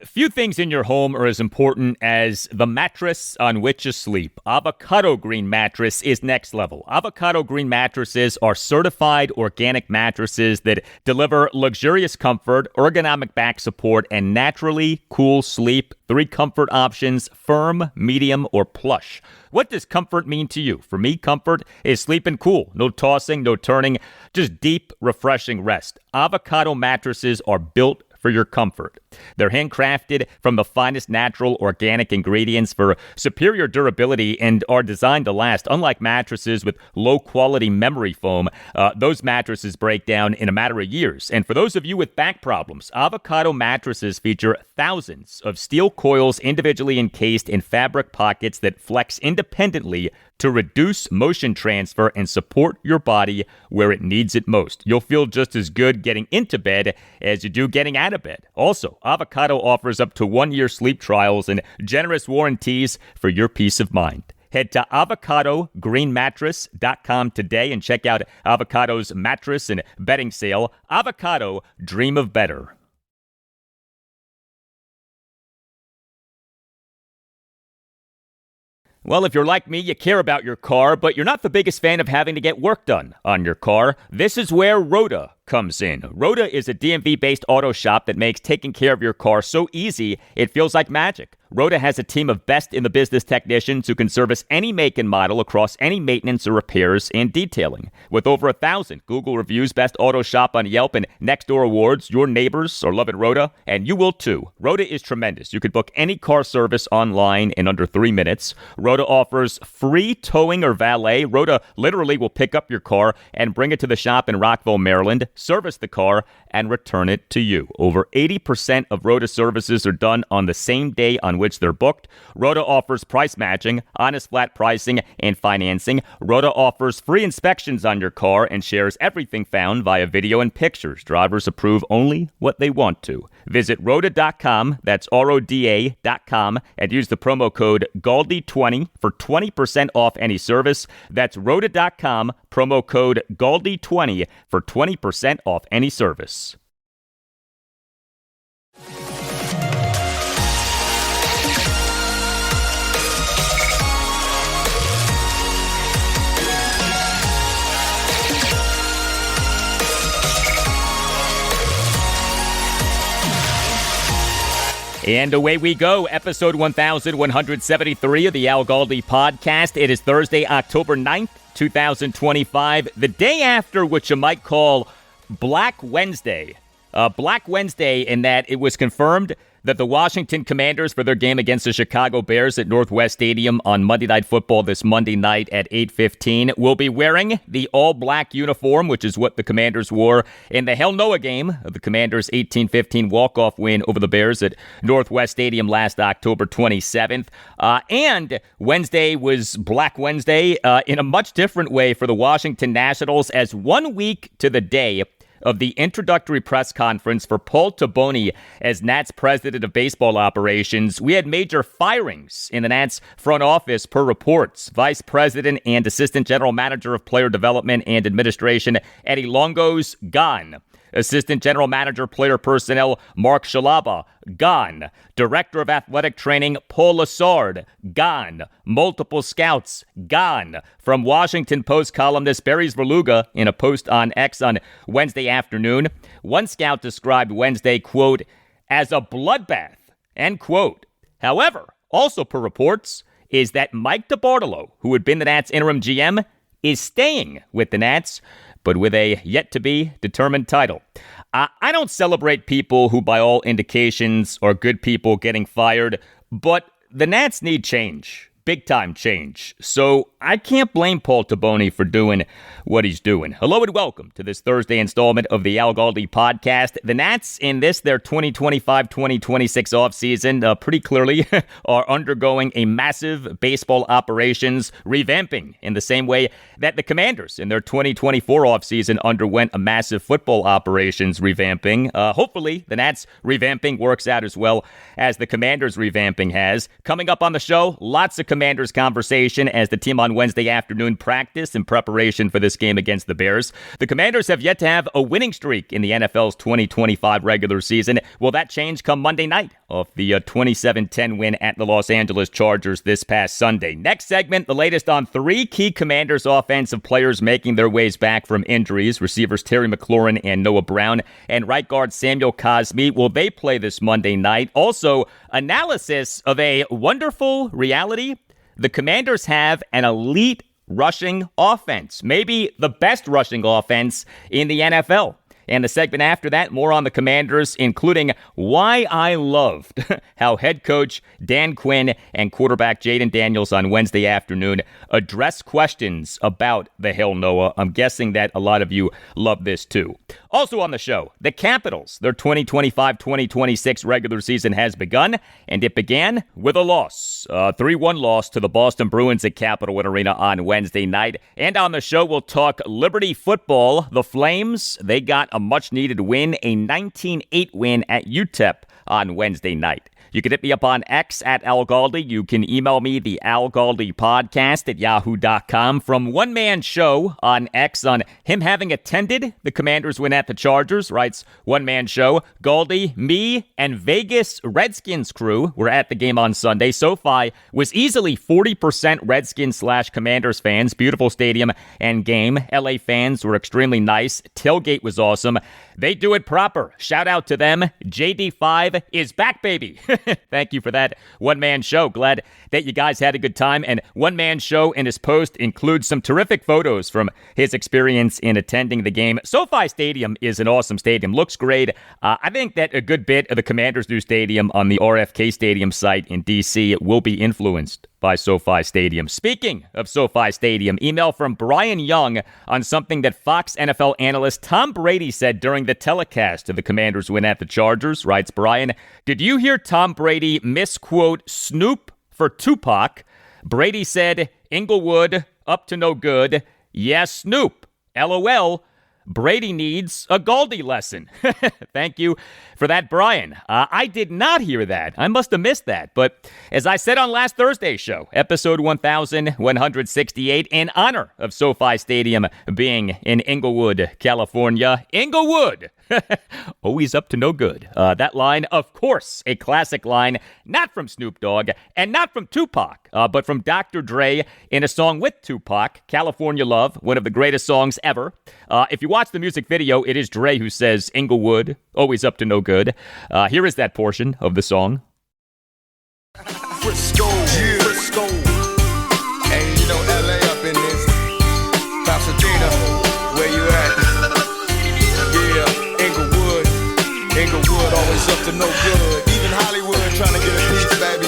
Few things in your home are as important as the mattress on which you sleep. Avocado Green mattress is next level. Avocado Green mattresses are certified organic mattresses that deliver luxurious comfort, ergonomic back support, and naturally cool sleep. 3 comfort options: firm, medium, or plush. What does comfort mean to you? For me, comfort is sleeping cool. No tossing, no turning, just deep, refreshing rest. Avocado mattresses are built for your comfort. They're handcrafted from the finest natural organic ingredients for superior durability and are designed to last. Unlike mattresses with low-quality memory foam, those mattresses break down in a matter of years. And for those of you with back problems, Avocado mattresses feature thousands of steel coils individually encased in fabric pockets that flex independently to reduce motion transfer and support your body where it needs it most. You'll feel just as good getting into bed as you do getting out of bed. Also, Avocado offers up to 1-year sleep trials and generous warranties for your peace of mind. Head to avocadogreenmattress.com today and check out Avocado's mattress and bedding sale. Avocado, dream of better. Well, if you're like me, you care about your car, but you're not the biggest fan of having to get work done on your car. This is where Rhoda comes in. Rhoda is a DMV-based auto shop that makes taking care of your car so easy, it feels like magic. Rhoda has a team of best-in-the-business technicians who can service any make and model across any maintenance or repairs and detailing. With over 1,000 Google reviews, Best Auto Shop on Yelp, and Nextdoor awards, your neighbors are loving Rhoda, and you will too. Rhoda is tremendous. You can book any car service online in under 3 minutes. Rhoda offers free towing or valet. Rhoda literally will pick up your car and bring it to the shop in Rockville, Maryland, service the car, and return it to you. Over 80% of Rhoda services are done on the same day on which they're booked. Rhoda offers price matching, honest flat pricing, and financing. Rhoda offers free inspections on your car and shares everything found via video and pictures. Drivers approve only what they want to. Visit Rhoda.com, that's RODA.com, and use the promo code GALDI20 for 20% off any service. That's Rhoda.com, promo code GALDI20 for 20% off any service. And away we go, episode 1173 of the Al Galdi podcast. It is Thursday, October 9th, 2025, the day after what you might call Black Wednesday. Black Wednesday in that it was confirmed that the Washington Commanders, for their game against the Chicago Bears at Northwest Stadium on Monday Night Football this Monday night at 8:15, will be wearing the all-black uniform, which is what the Commanders wore in the Hail Noa game of the Commanders' 18-15 walk-off win over the Bears at Northwest Stadium last October 27th. And Wednesday was Black Wednesday in a much different way for the Washington Nationals, as 1 week to the day of the introductory press conference for Paul Taboni as Nats president of baseball operations, we had major firings in the Nats front office per reports. Vice president and assistant general manager of player development and administration, Eddie Longo's gone. Assistant General Manager, Player Personnel, Mark Shalaba, gone. Director of Athletic Training, Paul Lassard, gone. Multiple scouts, gone. From Washington Post columnist Barry Zverluga in a post on X on Wednesday afternoon, one scout described Wednesday, quote, as a bloodbath, end quote. However, also per reports, is that Mike DiBartolo, who had been the Nats interim GM, is staying with the Nats, but with a yet-to-be-determined title. I don't celebrate people who, by all indications, are good people getting fired, but the Nats need change. Big-time change. So I can't blame Paul Taboni for doing what he's doing. Hello and welcome to this Thursday installment of the Al Galdi podcast. The Nats, in this, their 2025-2026 offseason, pretty clearly are undergoing a massive baseball operations revamping in the same way that the Commanders in their 2024 offseason underwent a massive football operations revamping. Hopefully, the Nats revamping works out as well as the Commanders revamping has. Coming up on the show, lots of Commanders conversation as the team on Wednesday afternoon practiced in preparation for this game against the Bears. The Commanders have yet to have a winning streak in the NFL's 2025 regular season. Will that change come Monday night off the 27-10 win at the Los Angeles Chargers this past Sunday? Next segment, the latest on three key Commanders offensive players making their ways back from injuries. Receivers Terry McLaurin and Noah Brown and right guard Samuel Cosmi. Will they play this Monday night? Also, analysis of a wonderful reality. The Commanders have an elite rushing offense, maybe the best rushing offense in the NFL. And the segment after that, more on the Commanders, including why I loved how head coach Dan Quinn and quarterback Jayden Daniels on Wednesday afternoon addressed questions about the Hail Noa. I'm guessing that a lot of you love this too. Also on the show, the Capitals. Their 2025-2026 regular season has begun, and it began with a loss. A 3-1 loss to the Boston Bruins at Capital One Arena on Wednesday night. And on the show, we'll talk Liberty football. The Flames, they got a much-needed win, a 19-8 win at UTEP on Wednesday night. You can hit me up on X at Al Galdi. You can email me, the Al Galdi podcast at yahoo.com. From One Man Show on X on him having attended the Commanders win at the Chargers, writes One Man Show. Galdi, me, and Vegas Redskins crew were at the game on Sunday. SoFi was easily 40% Redskins/Commanders fans. Beautiful stadium and game. LA fans were extremely nice. Tailgate was awesome. They do it proper. Shout out to them. JD5 is back, baby. Thank you for that one-man show. Glad that you guys had a good time. And one-man show in his post includes some terrific photos from his experience in attending the game. SoFi Stadium is an awesome stadium. Looks great. I think that a good bit of the Commanders' new stadium on the RFK Stadium site in D.C. will be influenced by SoFi Stadium. Speaking of SoFi Stadium, email from Brian Young on something that Fox NFL analyst Tom Brady said during the telecast of the Commanders win at the Chargers. Writes Brian, did you hear Tom Brady misquote Snoop for Tupac? Brady said, Inglewood, up to no good. Yes, Snoop. LOL. Brady needs a Galdi lesson. Thank you for that, Brian. I did not hear that. I must have missed that. But as I said on last Thursday's show, episode 1168, in honor of SoFi Stadium being in Inglewood, California. Inglewood! Always up to no good. That line, of course, a classic line, not from Snoop Dogg and not from Tupac, but from Dr. Dre in a song with Tupac, California Love, one of the greatest songs ever. If you watch the music video, it is Dre who says, Inglewood, always up to no good. Here is that portion of the song. Frisco, yeah. Frisco. And you know LA up in this. Pasadena, where you at? Yeah, Inglewood, always up to no good. Even Hollywood trying to get a piece, baby.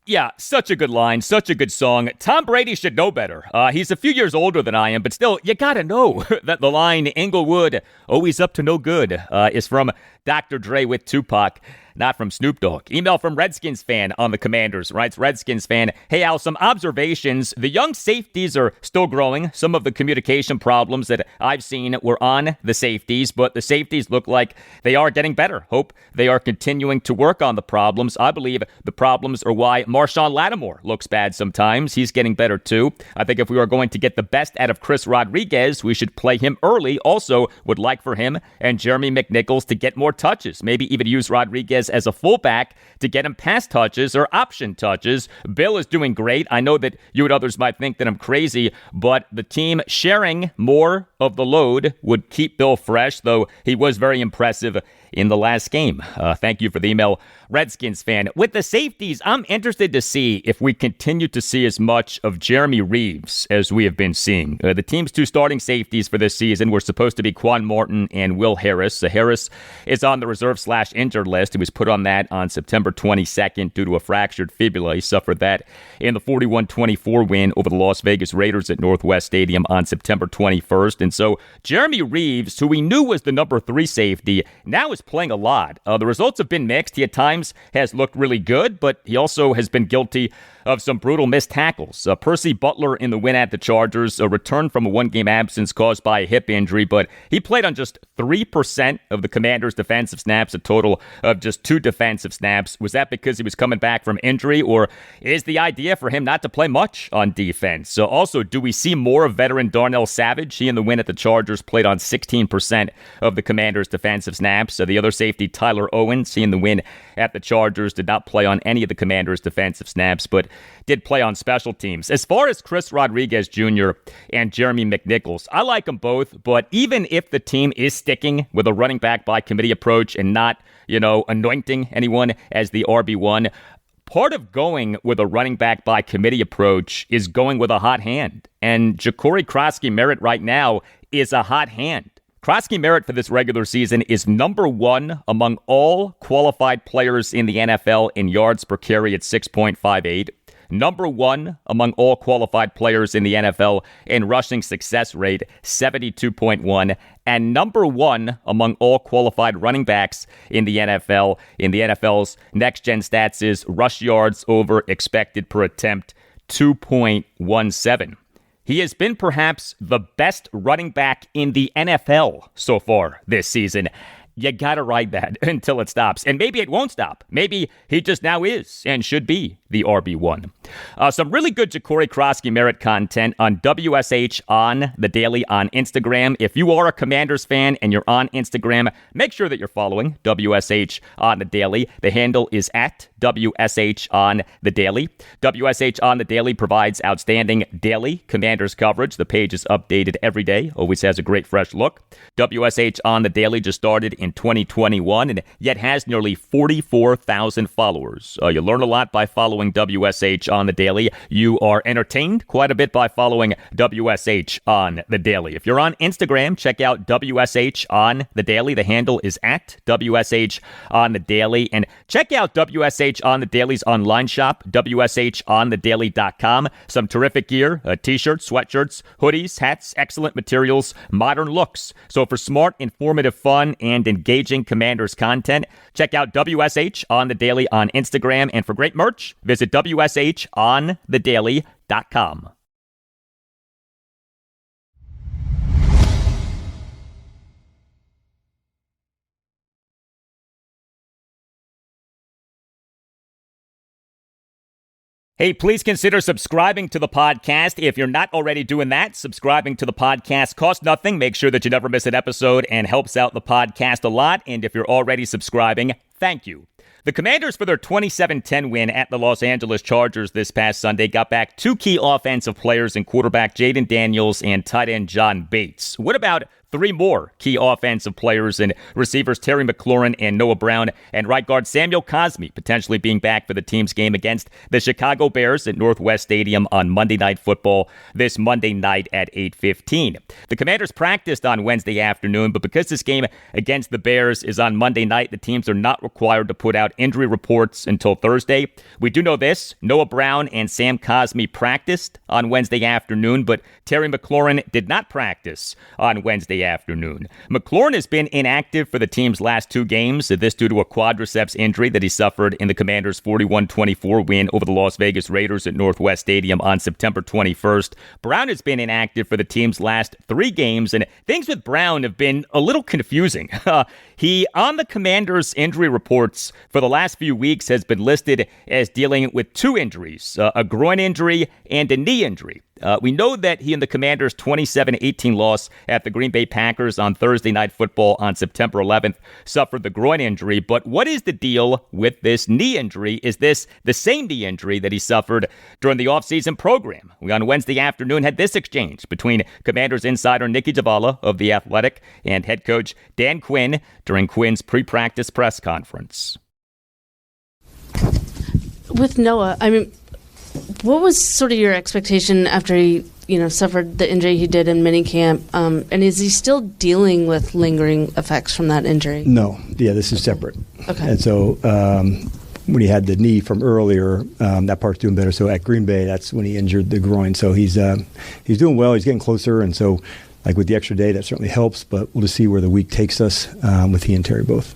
Yeah, such a good line, such a good song. Tom Brady should know better. He's a few years older than I am, but still, you gotta know that the line, Inglewood, always up to no good, is from Dr. Dre with Tupac, not from Snoop Dogg. Email from Redskins fan on the Commanders, writes Redskins fan, hey Al, some observations. The young safeties are still growing. Some of the communication problems that I've seen were on the safeties, but the safeties look like they are getting better. Hope they are continuing to work on the problems. I believe the problems are why Marshawn Lattimore looks bad sometimes. He's getting better too. I think if we are going to get the best out of Chris Rodriguez, we should play him early. Also, would like for him and Jeremy McNichols to get more touches. Maybe even use Rodriguez as a fullback to get him pass touches or option touches. Bill is doing great. I know that you and others might think that I'm crazy, but the team sharing more of the load would keep Bill fresh, though he was very impressive in the last game. Thank you for the email, Redskins fan. With the safeties, I'm interested to see if we continue to see as much of Jeremy Reeves as we have been seeing. The team's two starting safeties for this season were supposed to be Quan Martin and Will Harris. Harris is on the reserve/injured list. He was put on that on September 22nd due to a fractured fibula. He suffered that in the 41-24 win over the Las Vegas Raiders at Northwest Stadium on September 21st. And so Jeremy Reeves, who we knew was the number 3 safety, now is playing a lot. The results have been mixed. He at times has looked really good, but he also has been guilty of some brutal missed tackles. Percy Butler in the win at the Chargers, a return from a one-game absence caused by a hip injury, but he played on just 3% of the Commanders' defensive snaps, a total of just 2 defensive snaps. Was that because he was coming back from injury, or is the idea for him not to play much on defense? So also, do we see more of veteran Darnell Savage? He in the win at the Chargers played on 16% of the Commanders' defensive snaps. The other safety, Tyler Owens, he in the win at the Chargers did not play on any of the Commanders' defensive snaps, but did play on special teams. As far as Chris Rodriguez Jr. and Jeremy McNichols, I like them both, but even if the team is sticking with a running back by committee approach and not, anointing anyone as the RB1, part of going with a running back by committee approach is going with a hot hand. And Ja'Cory Krosky-Merritt right now is a hot hand. Krosky-Merritt for this regular season is number 1 among all qualified players in the NFL in yards per carry at 6.58. Number 1 among all qualified players in the NFL in rushing success rate, 72.1. And number 1 among all qualified running backs in the NFL, in the NFL's next-gen stats is rush yards over expected per attempt, 2.17. He has been perhaps the best running back in the NFL so far this season. You gotta ride that until it stops. And maybe it won't stop. Maybe he just now is and should be the RB1. Some really good Ja'Cory Krosky-Merritt content on WSH on the Daily on Instagram. If you are a Commanders fan and you're on Instagram, make sure that you're following WSH on the Daily. The handle is at WSH on the Daily. WSH on the Daily provides outstanding daily Commanders coverage. The page is updated every day, always has a great fresh look. WSH on the Daily just started in 2021 and yet has nearly 44,000 followers. You learn a lot by following WSH on the Daily. You are entertained quite a bit by following WSH on the Daily. If you're on Instagram, check out WSH on the Daily. The handle is at WSH on the Daily. And check out WSH on the Daily's online shop, WSHonthedaily.com. Some terrific gear, t-shirts, sweatshirts, hoodies, hats, excellent materials, modern looks. So for smart, informative, fun, and engaging Commanders content, check out WSH on the Daily on Instagram. And for great merch, visit WSHonthedaily.com. Hey, please consider subscribing to the podcast. If you're not already doing that, subscribing to the podcast costs nothing. Make sure that you never miss an episode and helps out the podcast a lot. And if you're already subscribing, thank you. The Commanders, for their 27-10 win at the Los Angeles Chargers this past Sunday, got back 2 key offensive players in quarterback Jayden Daniels and tight end John Bates. What about 3 more key offensive players and receivers Terry McLaurin and Noah Brown, and right guard Samuel Cosmi potentially being back for the team's game against the Chicago Bears at Northwest Stadium on Monday Night Football this Monday night at 8:15. The Commanders practiced on Wednesday afternoon, but because this game against the Bears is on Monday night, the teams are not required to put out injury reports until Thursday. We do know this: Noah Brown and Sam Cosmi practiced on Wednesday afternoon, but Terry McLaurin did not practice on Wednesday afternoon. McLaurin has been inactive for the team's last 2 games, this due to a quadriceps injury that he suffered in the Commanders' 41-24 win over the Las Vegas Raiders at Northwest Stadium on September 21st. Brown has been inactive for the team's last 3 games, and things with Brown have been a little confusing. He, on the Commanders' injury reports for the last few weeks, has been listed as dealing with 2 injuries, a groin injury and a knee injury. We know that he and the Commanders' 27-18 loss at the Green Bay Packers on Thursday Night Football on September 11th suffered the groin injury. But what is the deal with this knee injury? Is this the same knee injury that he suffered during the offseason program? We on Wednesday afternoon had this exchange between Commanders insider Nikki Davala of The Athletic and head coach Dan Quinn during Quinn's pre-practice press conference. With Noah, what was sort of your expectation after he, suffered the injury he did in minicamp? And is he still dealing with lingering effects from that injury? No. Yeah, this is separate. Okay. And so when he had the knee from earlier, that part's doing better. So at Green Bay, that's when he injured the groin. So he's doing well. He's getting closer. And so, like with the extra day, that certainly helps. But we'll just see where the week takes us with he and Terry both.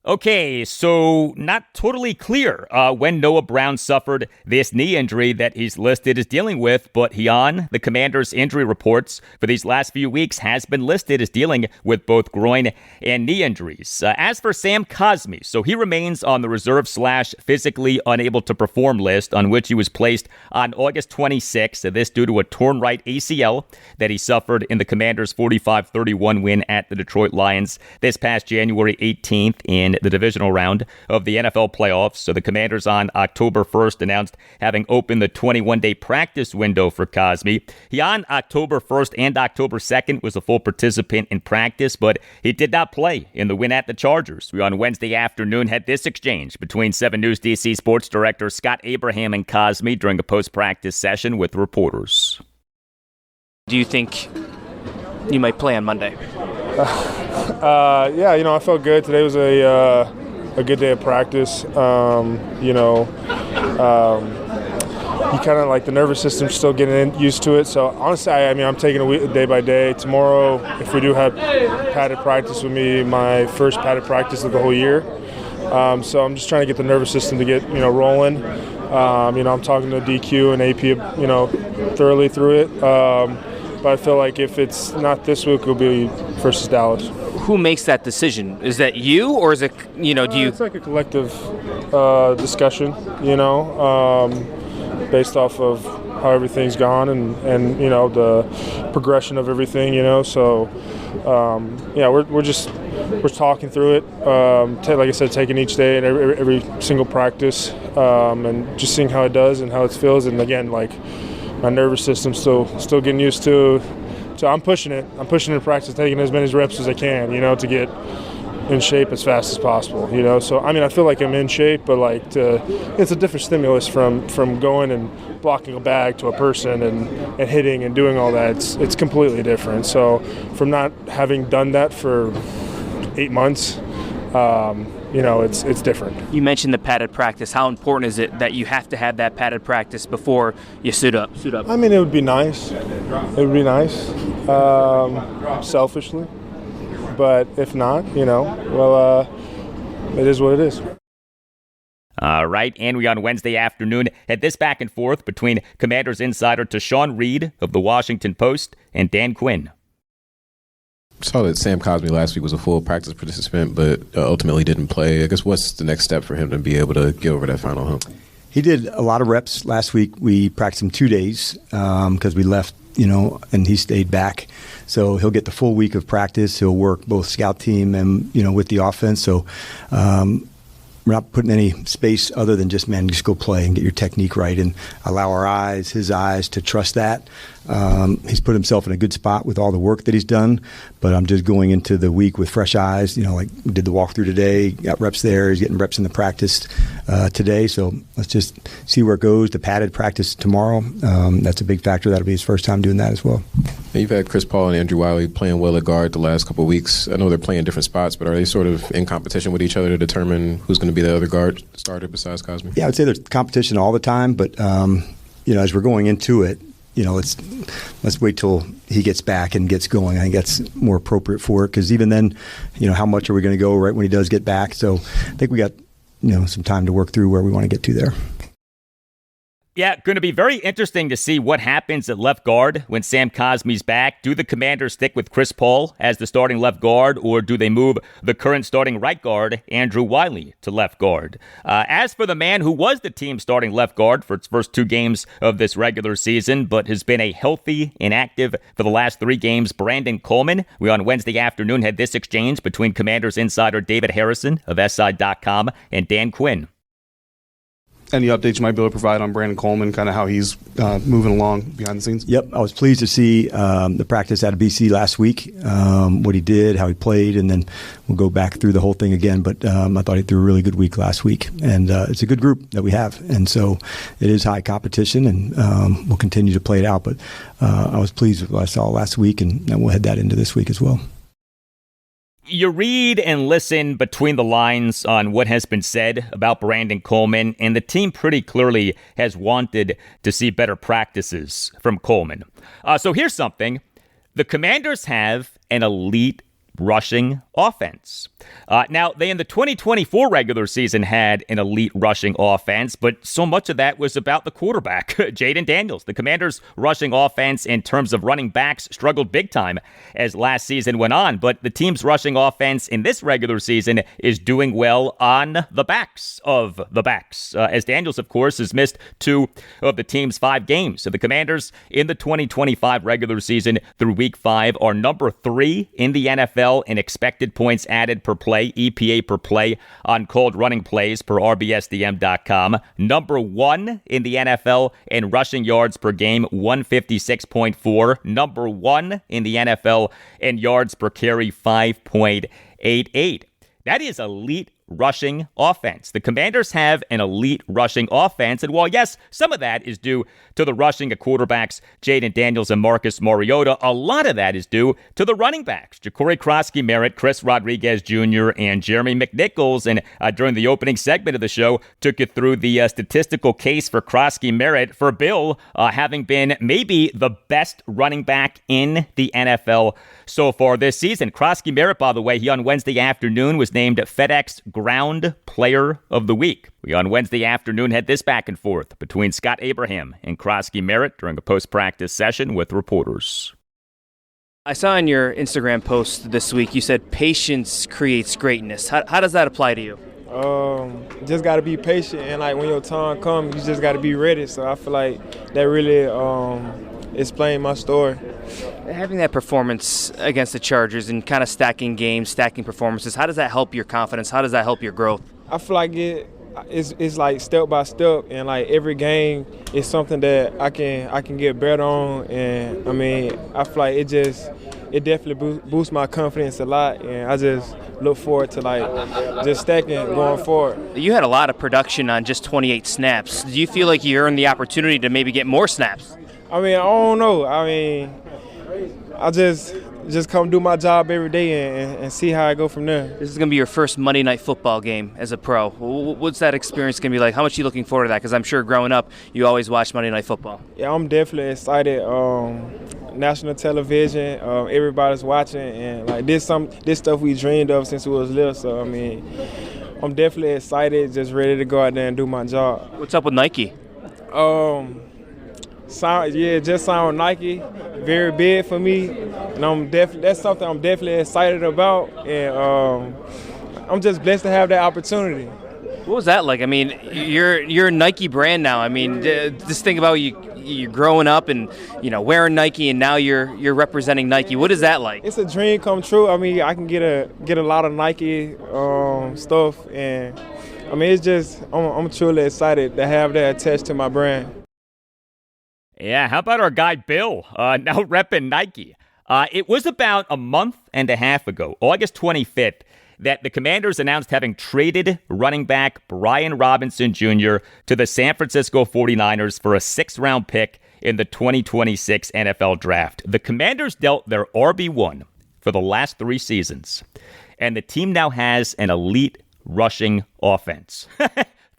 Okay, so not totally clear when Noah Brown suffered this knee injury that he's listed as dealing with, but he on the Commanders' injury reports for these last few weeks has been listed as dealing with both groin and knee injuries. As for Sam Cosmi, so he remains on the reserve/physically unable to perform list on which he was placed on August 26th, this due to a torn right ACL that he suffered in the Commanders' 45-31 win at the Detroit Lions this past January 18th in the divisional round of the NFL playoffs. So the Commanders on October 1st announced having opened the 21-day practice window for Cosmi. He on October 1st and October 2nd was a full participant in practice, but he did not play in the win at the Chargers. We on Wednesday afternoon had this exchange between 7 News DC sports director Scott Abraham and Cosmi during a post-practice session with reporters. Do you think you might play on Monday? Yeah, I felt good. Today was a good day of practice. You kind of like the nervous system's still getting used to it. So honestly, I'm taking it day by day. Tomorrow, if we do have padded practice with me, my first padded practice of the whole year. So I'm just trying to get the nervous system to get rolling. I'm talking to DQ and AP, thoroughly through it. But I feel like if it's not this week, it'll be versus Dallas. Who makes that decision? Is that you, or is it, do you? It's like a collective discussion, based off of how everything's gone and the progression of everything, So, we're talking through it. Like I said, taking each day and every single practice, and just seeing how it does and how it feels. And again, like, my nervous system's still getting used to. So I'm pushing it. I'm pushing it in practice, taking as many reps as I can, to get in shape as fast as possible, So, I feel like I'm in shape, but it's a different stimulus from going and blocking a bag to a person and hitting and doing all that. It's completely different. So from not having done that for 8 months, it's different. You mentioned the padded practice. How important is it that you have to have that padded practice before you suit up? It would be nice. It would be nice, selfishly. But if not, it is what it is. All right, and we on Wednesday afternoon had this back and forth between Commanders insider Tashawn Reed of the Washington Post and Dan Quinn. Saw that Sam Cosmi last week was a full practice participant, but ultimately didn't play. I guess what's the next step for him to be able to get over that final hump? He did a lot of reps last week. We practiced him 2 days because we left, and he stayed back. So he'll get the full week of practice. He'll work both scout team and, with the offense. So we're not putting any space other than just go play and get your technique right and allow his eyes to trust that. He's put himself in a good spot with all the work that he's done, but I'm just going into the week with fresh eyes. Like we did the walkthrough today, got reps there. He's getting reps in the practice today. So let's just see where it goes. The padded practice tomorrow, that's a big factor. That'll be his first time doing that as well. You've had Chris Paul and Andrew Wiley playing well at guard the last couple of weeks. I know they're playing different spots, but are they sort of in competition with each other to determine who's going to be the other guard starter besides Cosmi? Yeah, I would say there's competition all the time, but as we're going into it, let's wait till he gets back and gets going. I think that's more appropriate for it because even then, how much are we going to go right when he does get back? So I think we got, some time to work through where we want to get to there. Yeah, going to be very interesting to see what happens at left guard when Sam Cosmi's back. Do the Commanders stick with Chris Paul as the starting left guard, or do they move the current starting right guard, Andrew Wiley, to left guard? As for the man who was the team's starting left guard for its first 2 games of this regular season, but has been a healthy inactive for the last 3 games, Brandon Coleman, we on Wednesday afternoon had this exchange between Commanders insider David Harrison of SI.com and Dan Quinn. Any updates you might be able to provide on Brandon Coleman, kind of how he's moving along behind the scenes? Yep, I was pleased to see the practice out of BC last week, what he did, how he played, and then we'll go back through the whole thing again. But I thought he threw a really good week last week, and it's a good group that we have. And so it is high competition, and we'll continue to play it out. But I was pleased with what I saw last week, and we'll head that into this week as well. You read and listen between the lines on what has been said about Brandon Coleman, and the team pretty clearly has wanted to see better practices from Coleman. So here's something. The Commanders have an elite rushing offense. Now, they in the 2024 regular season had an elite rushing offense, but so much of that was about the quarterback, Jayden Daniels. The Commanders' rushing offense in terms of running backs struggled big time as last season went on, but the team's rushing offense in this regular season is doing well on the backs of the backs, as Daniels, of course, has missed 2 of the team's 5 games. So the Commanders in the 2025 regular season through Week 5 are number 3 in the NFL in expected points added per play, EPA per play, on called running plays per RBSDM.com. Number 1 in the NFL in rushing yards per game, 156.4. Number 1 in the NFL in yards per carry, 5.88. That is elite rushing offense. The Commanders have an elite rushing offense, and while, yes, some of that is due to the rushing of quarterbacks Jayden Daniels and Marcus Mariota, a lot of that is due to the running backs, Ja'Cory Krosky-Merritt, Chris Rodriguez Jr., and Jeremy McNichols. And during the opening segment of the show, took you through the statistical case for Krosky-Merritt for Bill having been maybe the best running back in the NFL so far this season. Krosky-Merritt, by the way, he on Wednesday afternoon was named FedEx Ground Player of the Week. We on Wednesday afternoon had this back and forth between Scott Abraham and Krosky-Merritt during a post-practice session with reporters. I saw in your Instagram post this week you said patience creates greatness. How does that apply to you? Just got to be patient, and like when your time comes, you just got to be ready. So I feel like that really explained my story. Having that performance against the Chargers and kind of stacking games, stacking performances, how does that help your confidence? How does that help your growth? I feel like it's like step by step, and like every game is something that I can get better on. And I mean, I feel like it definitely boosts my confidence a lot, and I just look forward to like just stacking going forward. You had a lot of production on just 28 snaps. Do you feel like you earned the opportunity to maybe get more snaps? I mean, I don't know. I mean, I just come do my job every day and see how I go from there. This is going to be your first Monday Night Football game as a pro. What's that experience going to be like? How much are you looking forward to that? Because I'm sure growing up, you always watched Monday Night Football. Yeah, I'm definitely excited. National television, everybody's watching, and like this stuff we dreamed of since we was little. So I mean, I'm definitely excited, just ready to go out there and do my job. What's up with Nike? Just signed with Nike, very big for me, and that's something I'm definitely excited about, and I'm just blessed to have that opportunity. What was that like? I mean, you're a Nike brand now. I mean, just think about you're growing up and wearing Nike, and now you're representing Nike. What is that like? It's a dream come true. I mean, I can get a lot of Nike stuff, and I mean, it's just I'm truly excited to have that attached to my brand. Yeah, how about our guy Bill, now repping Nike? It was about a month and a half ago, August 25th, that the Commanders announced having traded running back Brian Robinson Jr. to the San Francisco 49ers for a 6th-round pick in the 2026 NFL Draft. The Commanders dealt their RB1 for the last 3 seasons, and the team now has an elite rushing offense.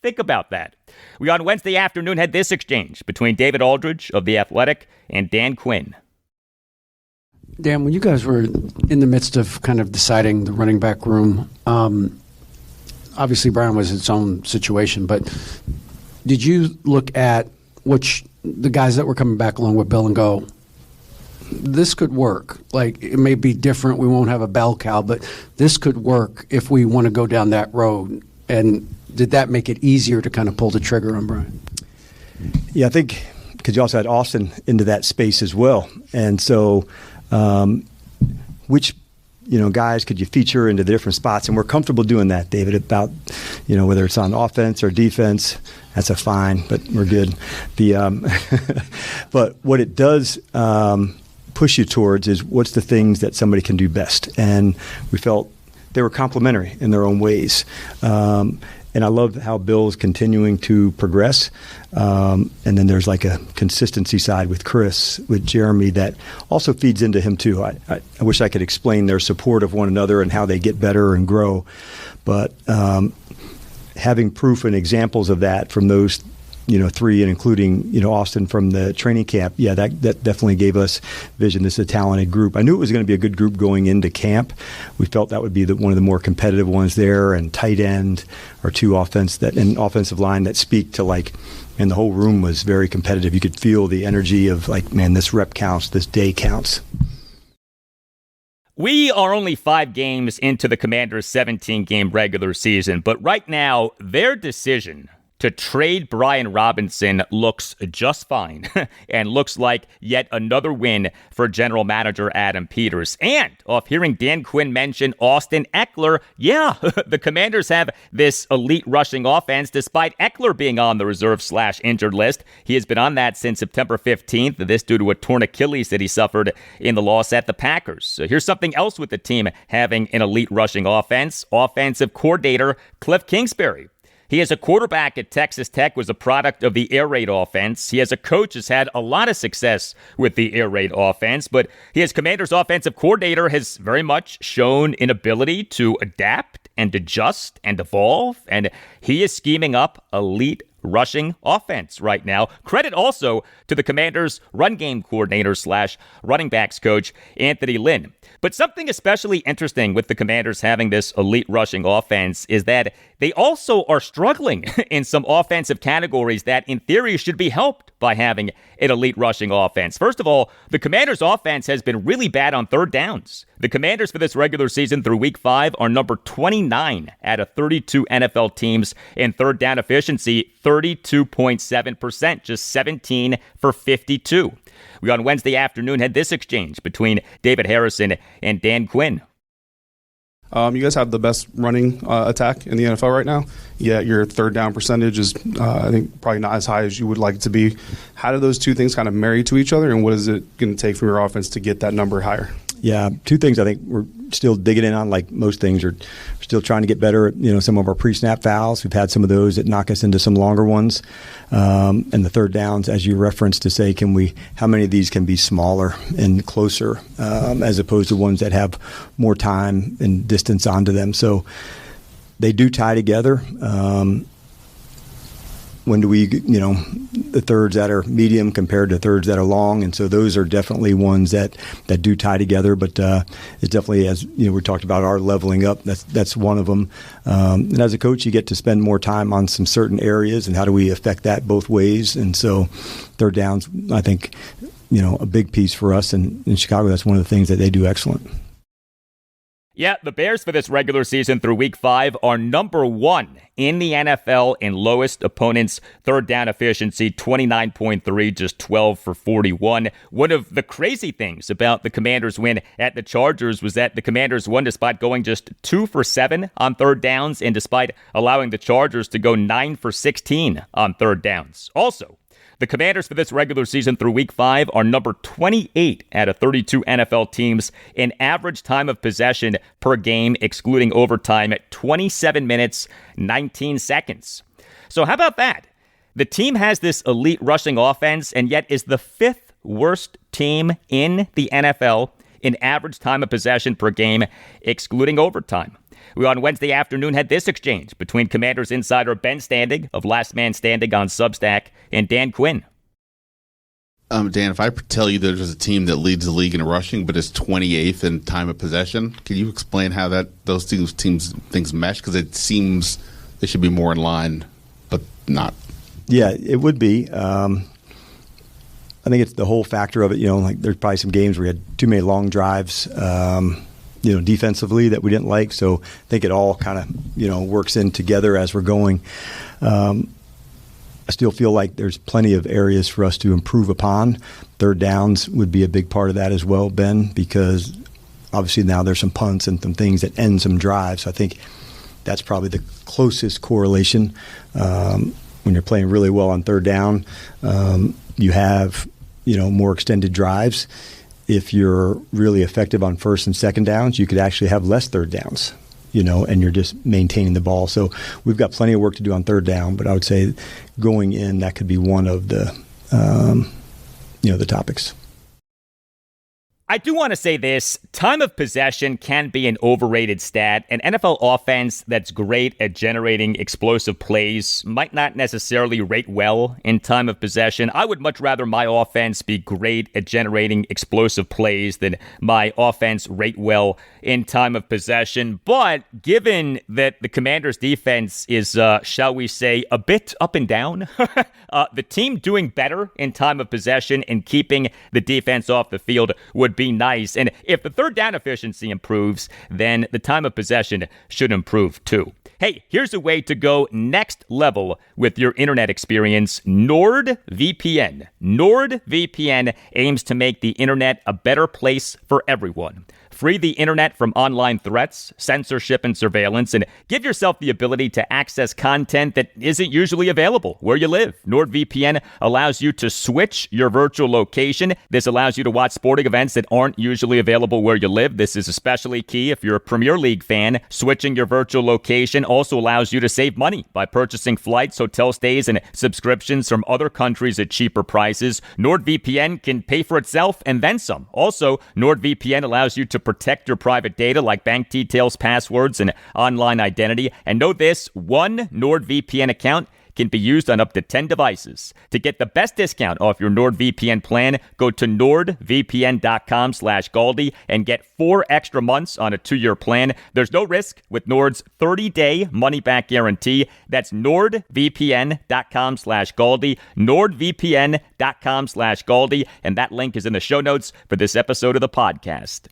Think about that. We on Wednesday afternoon had this exchange between David Aldridge of The Athletic and Dan Quinn. Dan, when you guys were in the midst of kind of deciding the running back room, obviously Brian was its own situation, but did you look at the guys that were coming back along with Bill and go, this could work? Like, it may be different, we won't have a bell cow, but this could work if we want to go down that road. And did that make it easier to kind of pull the trigger on Brian? Yeah, I think because you also had Austin into that space as well. And so which guys could you feature into the different spots? And we're comfortable doing that, David, about whether it's on offense or defense. That's a fine, but we're good. But what it does push you towards is what's the things that somebody can do best. And we felt they were complementary in their own ways. And I love how Bill's continuing to progress. And then there's like a consistency side with Chris, with Jeremy, that also feeds into him too. I wish I could explain their support of one another and how they get better and grow. But having proof and examples of that from those three, and including, Austin from the training camp, that definitely gave us vision. This is a talented group. I knew it was going to be a good group going into camp. We felt that would be one of the more competitive ones there, and tight end or two and offensive line that speak to and the whole room was very competitive. You could feel the energy of this rep counts, this day counts. We are only 5 games into the Commanders' 17-game regular season, but right now, their decision to trade Brian Robinson looks just fine and looks like yet another win for general manager Adam Peters. And off hearing Dan Quinn mention Austin Eckler, the Commanders have this elite rushing offense despite Eckler being on the reserve/injured list. He has been on that since September 15th, this due to a torn Achilles that he suffered in the loss at the Packers. So here's something else with the team having an elite rushing offense. Offensive coordinator Cliff Kingsbury. He has a quarterback at Texas Tech, was a product of the air raid offense. He has a coach who's had a lot of success with the air raid offense, but he has Commanders offensive coordinator has very much shown an ability to adapt and adjust and evolve, and he is scheming up elite rushing offense right now. Credit also to the Commanders run game coordinator / running backs coach, Anthony Lynn. But something especially interesting with the Commanders having this elite rushing offense is that they also are struggling in some offensive categories that in theory should be helped by having an elite rushing offense. First of all, the Commanders offense has been really bad on third downs. The Commanders for this regular season through week 5 are number 29 out of 32 NFL teams in third down efficiency, 32.7%, just 17 for 52. We on Wednesday afternoon had this exchange between David Harrison and Dan Quinn. You guys have the best running attack in the NFL right now, yet your third down percentage is, I think, probably not as high as you would like it to be. How do those two things kind of marry to each other, and what is it going to take from your offense to get that number higher? Yeah, two things I think we're still digging in on, like most things. We're still trying to get better at, some of our pre-snap fouls. We've had some of those that knock us into some longer ones. And the third downs, as you referenced, to say, how many of these can be smaller and closer as opposed to ones that have more time and distance onto them. So they do tie together. When do we, the thirds that are medium compared to thirds that are long. And so those are definitely ones that do tie together. But it's definitely, as we talked about, our leveling up. That's one of them. And as a coach, you get to spend more time on some certain areas and how do we affect that both ways. And so third downs, I think, a big piece for us. And in Chicago, that's one of the things that they do excellent. Yeah, the Bears for this regular season through week 5 are number 1 in the NFL in lowest opponents' third down efficiency, 29.3, just 12 for 41. One of the crazy things about the Commanders' win at the Chargers was that the Commanders won despite going just 2 for 7 on third downs and despite allowing the Chargers to go 9 for 16 on third downs. Also, the Commanders for this regular season through week 5 are number 28 out of 32 NFL teams in average time of possession per game, excluding overtime, at 27 minutes, 19 seconds. So how about that? The team has this elite rushing offense and yet is the 5th worst team in the NFL in average time of possession per game, excluding overtime. We on Wednesday afternoon had this exchange between Commanders insider Ben Standing of Last Man Standing on Substack and Dan Quinn. Dan, if I tell you there's a team that leads the league in rushing but is 28th in time of possession, can you explain how those things mesh? Because it seems they should be more in line, but not. Yeah, it would be. I think it's the whole factor of it. There's probably some games where we had too many long drives. Defensively that we didn't like. So I think it all kind of, works in together as we're going. I still feel like there's plenty of areas for us to improve upon. Third downs would be a big part of that as well, Ben, because obviously now there's some punts and some things that end some drives. So I think that's probably the closest correlation. When you're playing really well on third down, you have, more extended drives. If you're really effective on first and second downs, you could actually have less third downs, and you're just maintaining the ball. So we've got plenty of work to do on third down, but I would say going in, that could be one of the, the topics. I do want to say this. Time of possession can be an overrated stat. An NFL offense that's great at generating explosive plays might not necessarily rate well in time of possession. I would much rather my offense be great at generating explosive plays than my offense rate well in time of possession. But given that the Commanders' defense is, shall we say, a bit up and down, the team doing better in time of possession and keeping the defense off the field would be nice. And if the third down efficiency improves, then the time of possession should improve too. Hey, here's a way to go next level with your internet experience. NordVPN. NordVPN aims to make the internet a better place for everyone. Free the internet from online threats, censorship, and surveillance, and give yourself the ability to access content that isn't usually available where you live. NordVPN allows you to switch your virtual location. This allows you to watch sporting events that aren't usually available where you live. This is especially key if you're a Premier League fan. Switching your virtual location also allows you to save money by purchasing flights, hotel stays, and subscriptions from other countries at cheaper prices. NordVPN can pay for itself and then some. Also, NordVPN allows you to protect your private data like bank details, passwords, and online identity. And know this, one NordVPN account can be used on up to 10 devices. To get the best discount off your NordVPN plan, go to nordvpn.com/Galdi and get 4 extra months on a 2-year plan. There's no risk with Nord's 30-day money-back guarantee. That's nordvpn.com/Galdi, nordvpn.com/Galdi, and that link is in the show notes for this episode of the podcast.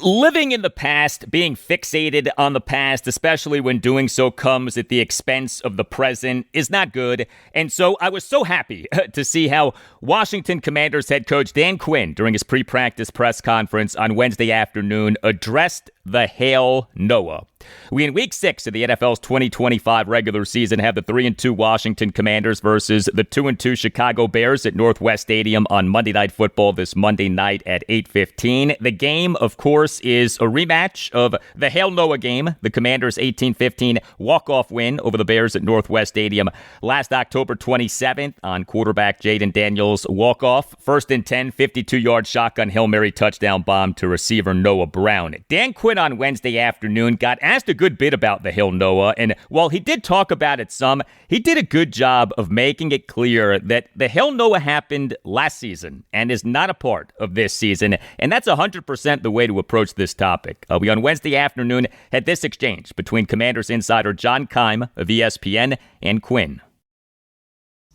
Living in the past, being fixated on the past, especially when doing so comes at the expense of the present, is not good. And so I was so happy to see how Washington Commanders head coach Dan Quinn, during his pre-practice press conference on Wednesday afternoon, addressed the Hail Noa. We, in Week 6 of the NFL's 2025 regular season, have the 3-2 Washington Commanders versus the 2-2 Chicago Bears at Northwest Stadium on Monday Night Football this Monday night at 8:15. The game, of course, is a rematch of the Hail Noa game, the Commanders' 18-15 walk-off win over the Bears at Northwest Stadium last October 27th on quarterback Jayden Daniels' walk-off. 1st and 10, 52-yard shotgun Hail Mary touchdown bomb to receiver Noah Brown. Dan Quinn on Wednesday afternoon got asked a good bit about the Hail Noa, and while he did talk about it some, he did a good job of making it clear that the Hail Noa happened last season and is not a part of this season, and that's 100% the way to approach this topic. We on Wednesday afternoon had this exchange between Commanders insider John Keim of ESPN and Quinn.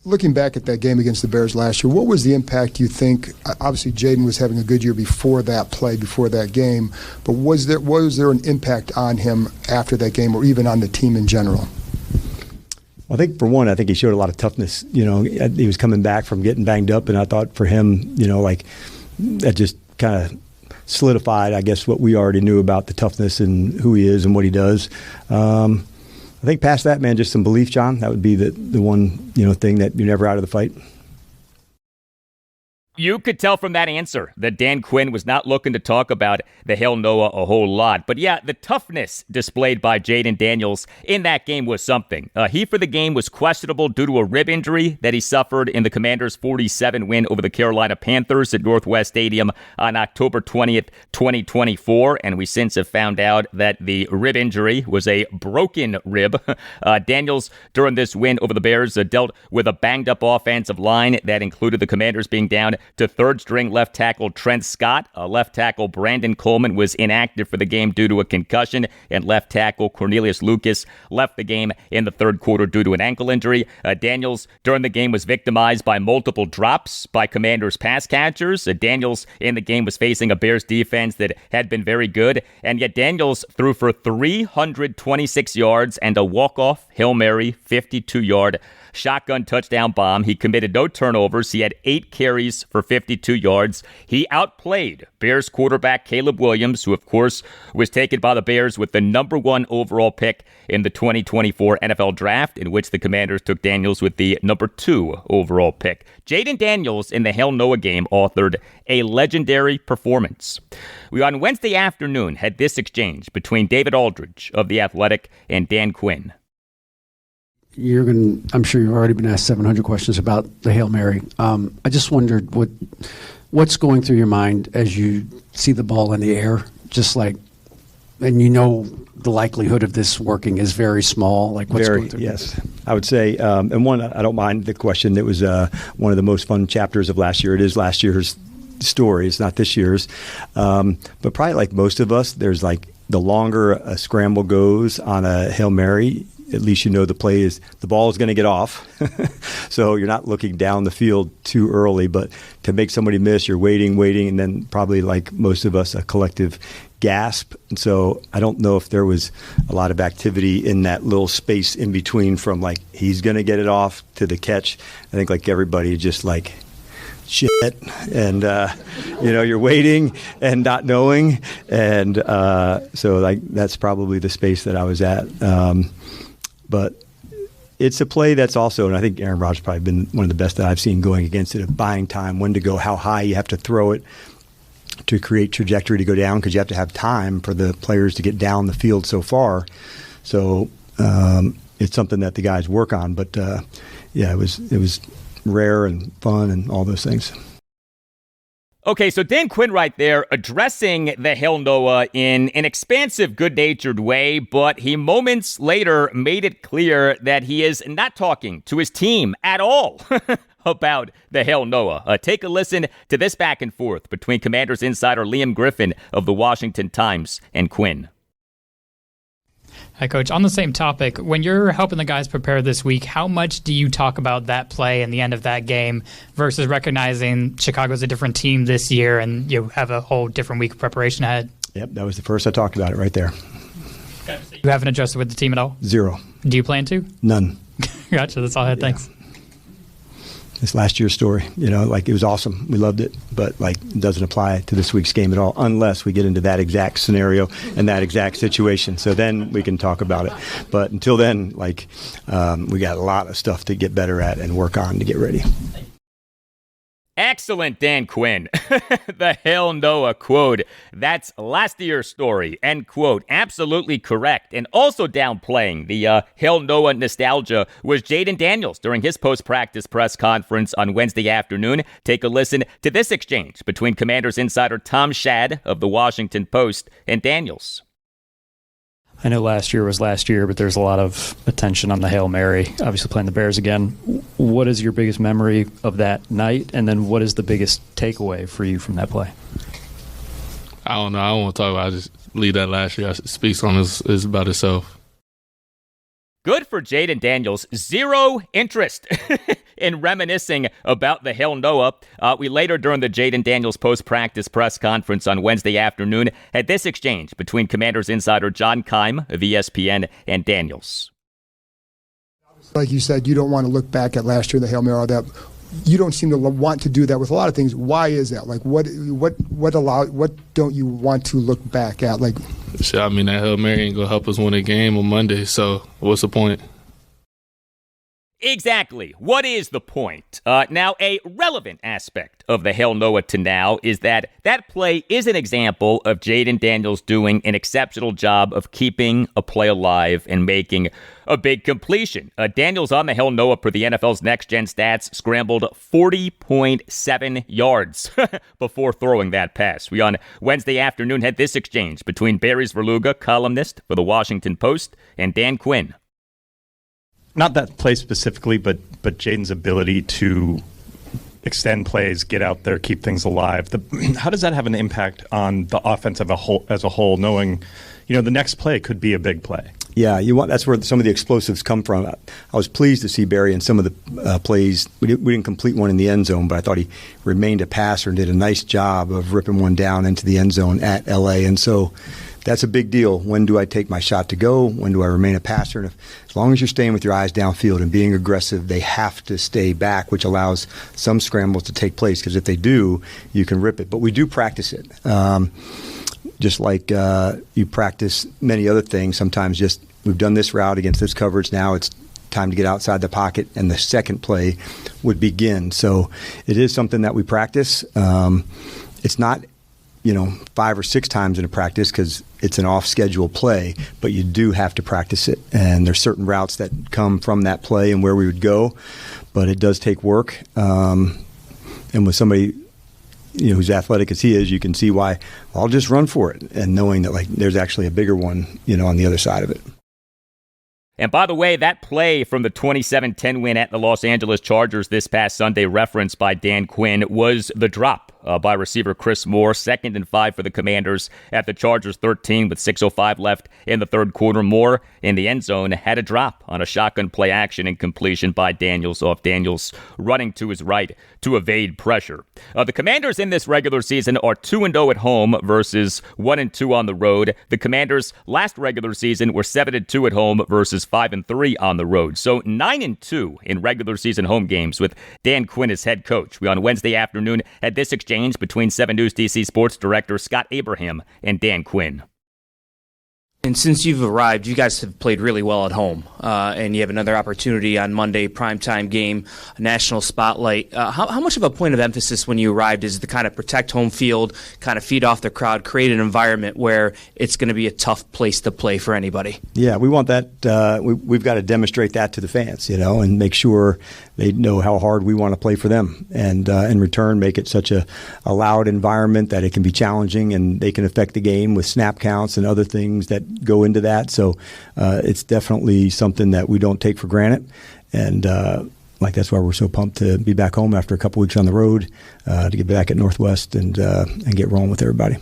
Looking back at that game against the Bears last year, what was the impact you think? Obviously, Jayden was having a good year before that play, before that game, but was there an impact on him after that game or even on the team in general? I think, for one, he showed a lot of toughness. You know, he was coming back from getting banged up, and I thought for him, you know, like that just kind of solidified, I guess, what we already knew about the toughness and who he is and what he does. I think past that, man, just some belief, John. That would be the one, you know, thing that you're never out of the fight. You could tell from that answer that Dan Quinn was not looking to talk about the Hail Noa a whole lot. But yeah, the toughness displayed by Jayden Daniels in that game was something. He, for the game, was questionable due to a rib injury that he suffered in the Commanders' 47 win over the Carolina Panthers at Northwest Stadium on October 20th, 2024. And we since have found out that the rib injury was a broken rib. Daniels, during this win over the Bears, dealt with a banged-up offensive line that included the Commanders being down to third-string left tackle Trent Scott. Left tackle Brandon Coleman was inactive for the game due to a concussion, and left tackle Cornelius Lucas left the game in the third quarter due to an ankle injury. Daniels, during the game, was victimized by multiple drops by Commanders pass catchers. Daniels, in the game, was facing a Bears defense that had been very good, and yet Daniels threw for 326 yards and a walk-off Hail Mary 52-yard shotgun touchdown bomb. He committed no turnovers. He had 8 carries for 52 yards. He outplayed Bears quarterback Caleb Williams, who, of course, was taken by the Bears with the number 1 overall pick in the 2024 NFL Draft, in which the Commanders took Daniels with the number 2 overall pick. Jayden Daniels in the Hail Noa game authored a legendary performance. We, on Wednesday afternoon, had this exchange between David Aldridge of The Athletic and Dan Quinn. I'm sure you've already been asked 700 questions about the Hail Mary. I just wondered what's going through your mind as you see the ball in the air, and you know the likelihood of this working is very small. Like what's going through? Yes, I would say, and one, I don't mind the question. It was one of the most fun chapters of last year. It is last year's story. It's not this year's, but probably like most of us, there's like the longer a scramble goes on a Hail Mary, at least you know the ball is going to get off. So you're not looking down the field too early, but to make somebody miss, you're waiting, and then probably like most of us, a collective gasp. And so I don't know if there was a lot of activity in that little space in between from like he's going to get it off to the catch. I think like everybody just like shit, and you're waiting and not knowing, and so like that's probably the space that I was at. But it's a play that's also, and I think Aaron Rodgers probably been one of the best that I've seen going against it, of buying time, when to go, how high you have to throw it to create trajectory to go down, because you have to have time for the players to get down the field so far. So it's something that the guys work on. But it was rare and fun and all those things. Okay, so Dan Quinn right there addressing the Hail Noa in an expansive, good-natured way, but he moments later made it clear that he is not talking to his team at all about the Hail Noa. Take a listen to this back and forth between Commanders insider Liam Griffin of the Washington Times and Quinn. Hi, Coach. On the same topic, when you're helping the guys prepare this week, how much do you talk about that play and the end of that game versus recognizing Chicago's a different team this year and you have a whole different week of preparation ahead? Yep, that was the first I talked about it right there. You haven't adjusted with the team at all? 0. Do you plan to? None. Gotcha. That's all I had. Thanks. This last year's story, it was awesome. We loved it, but it doesn't apply to this week's game at all unless we get into that exact scenario and that exact situation. So then we can talk about it. But until then, we got a lot of stuff to get better at and work on to get ready. Excellent, Dan Quinn. The Hail Noa quote. That's last year's story, end quote. Absolutely correct. And also downplaying the Hail Noa nostalgia was Jayden Daniels during his post-practice press conference on Wednesday afternoon. Take a listen to this exchange between Commanders insider Tom Shad of the Washington Post and Daniels. I know last year was last year, but there's a lot of attention on the Hail Mary, obviously playing the Bears again. What is your biggest memory of that night, and then what is the biggest takeaway for you from that play? I don't know. I don't want to talk about it. I just leave that last year. It speaks on is about itself. Good for Jayden Daniels. 0 interest in reminiscing about the Hail Noa. We later, during the Jayden Daniels post-practice press conference on Wednesday afternoon, had this exchange between Commanders insider John Keim of ESPN and Daniels. Like you said, you don't want to look back at last year, the Hail Mary, all that. You don't seem to want to do that with a lot of things. Why is that? What don't you want to look back at? That Hail Mary ain't gonna help us win a game on Monday. So what's the point? Exactly. What is the point? Now, a relevant aspect of the Hail Noa to now is that play is an example of Jayden Daniels doing an exceptional job of keeping a play alive and making a big completion. Daniels on the Hail Noa per the NFL's Next Gen Stats scrambled 40.7 yards before throwing that pass. We on Wednesday afternoon had this exchange between Barry's Verluga, columnist for the Washington Post, and Dan Quinn. Not that play specifically, but Jayden's ability to extend plays, get out there, keep things alive. How does that have an impact on the offense as a whole, knowing, the next play could be a big play? Yeah, that's where some of the explosives come from. I was pleased to see Barry in some of the plays. We didn't complete one in the end zone, but I thought he remained a passer and did a nice job of ripping one down into the end zone at L.A. And so that's a big deal. When do I take my shot to go? When do I remain a passer? And as long as you're staying with your eyes downfield and being aggressive, they have to stay back, which allows some scrambles to take place, because if they do, you can rip it. But we do practice it. Just like you practice many other things, sometimes just we've done this route against this coverage, now it's time to get outside the pocket, and the second play would begin. So it is something that we practice. It's not 5 or 6 times in a practice because it's an off-schedule play, but you do have to practice it. And there's certain routes that come from that play and where we would go, but it does take work. And with somebody who's athletic as he is, you can see why I'll just run for it, and knowing that there's actually a bigger one on the other side of it. And by the way, that play from the 27-10 win at the Los Angeles Chargers this past Sunday, referenced by Dan Quinn, was the drop by receiver Chris Moore, 2nd and 5 for the Commanders at the Chargers 13 with 6:05 left in the third quarter. Moore in the end zone had a drop on a shotgun play action and completion by Daniels, off Daniels running to his right to evade pressure. The Commanders in this regular season are 2-0 at home versus 1-2 on the road. The Commanders last regular season were 7-2 at home versus 5-3 on the road. So 9-2 in regular season home games with Dan Quinn as head coach. We on Wednesday afternoon had this exchange between 7 News DC sports director Scott Abraham and Dan Quinn. And since you've arrived, you guys have played really well at home, and you have another opportunity on Monday, primetime game, a national spotlight. How much of a point of emphasis when you arrived is to kind of protect home field, kind of feed off the crowd, create an environment where it's going to be a tough place to play for anybody? Yeah, we want that. We've got to demonstrate that to the fans, and make sure they know how hard we want to play for them, and in return make it such a loud environment that it can be challenging and they can affect the game with snap counts and other things that go into that. So it's definitely something that we don't take for granted, and that's why we're so pumped to be back home after a couple weeks on the road, to get back at Northwest and get rolling with everybody.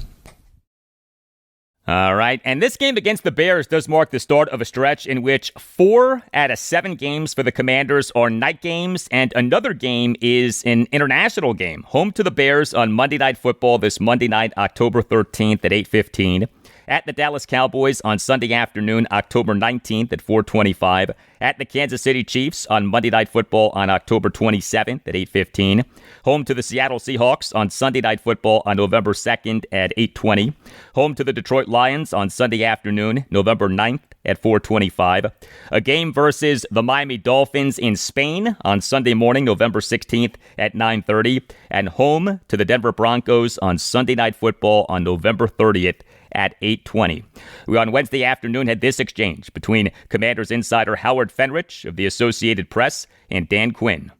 All right, and this game against the Bears does mark the start of a stretch in which 4 out of 7 games for the Commanders are night games, and another game is an international game. Home to the Bears on Monday Night Football this Monday night, October 13th at 8:15. At the Dallas Cowboys on Sunday afternoon, October 19th at 4:25. At the Kansas City Chiefs on Monday Night Football on October 27th at 8:15. Home to the Seattle Seahawks on Sunday Night Football on November 2nd at 8:20. Home to the Detroit Lions on Sunday afternoon, November 9th at 4:25. A game versus the Miami Dolphins in Spain on Sunday morning, November 16th at 9:30. And home to the Denver Broncos on Sunday Night Football on November 30th at 8:20. We on Wednesday afternoon had this exchange between Commanders insider Howard Fenrich of the Associated Press and Dan Quinn.